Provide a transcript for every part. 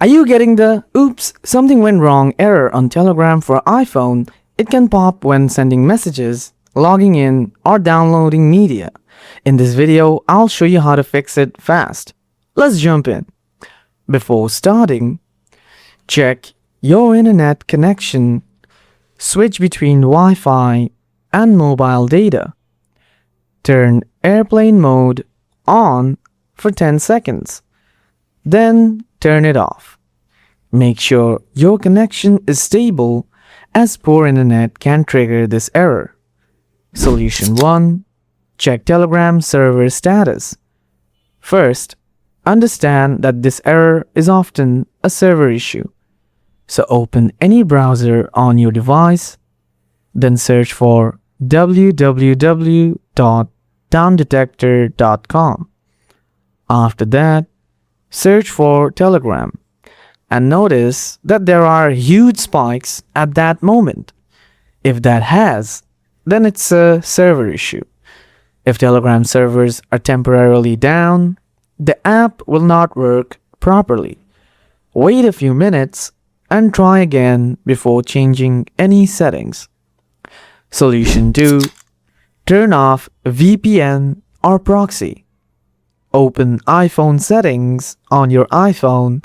Are you getting the "oops, something went wrong" error on Telegram for iPhone? It can pop when sending messages, logging in, or downloading media. In this video, I'll show you how to fix it fast. Let's jump in. Before starting, check your internet connection. Switch between Wi-Fi and mobile data. Turn airplane mode on for 10 seconds. Then turn it off. Make sure your connection is stable, as poor internet can trigger this error. Solution 1. Check Telegram server status. First, understand that this error is often a server issue. So open any browser on your device, then search for www.downdetector.com. After that, search for Telegram and notice that there are huge spikes at that moment. If that has, then it's a server issue. If Telegram servers are temporarily down, the app will not work properly. Wait a few minutes and try again before changing any settings. Solution 2. Turn off VPN or proxy. Open iPhone settings on your iPhone,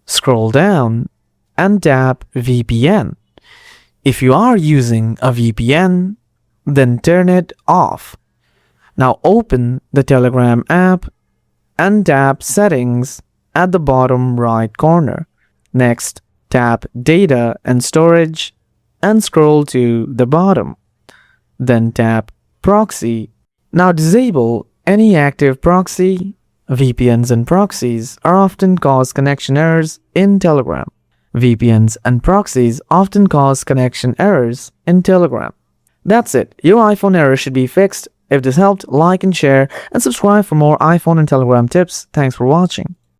scroll down, and tap VPN. If you are using a VPN, then turn it off. Now open the Telegram app and tap Settings at the bottom right corner. Next, tap Data and Storage and scroll to the bottom. Then tap Proxy. Now disable any active proxy. VPNs and proxies are often cause connection errors in Telegram. VPNs and proxies often cause connection errors in Telegram. That's it. Your iPhone error should be fixed. If this helped, like and share and subscribe for more iPhone and Telegram tips. Thanks for watching.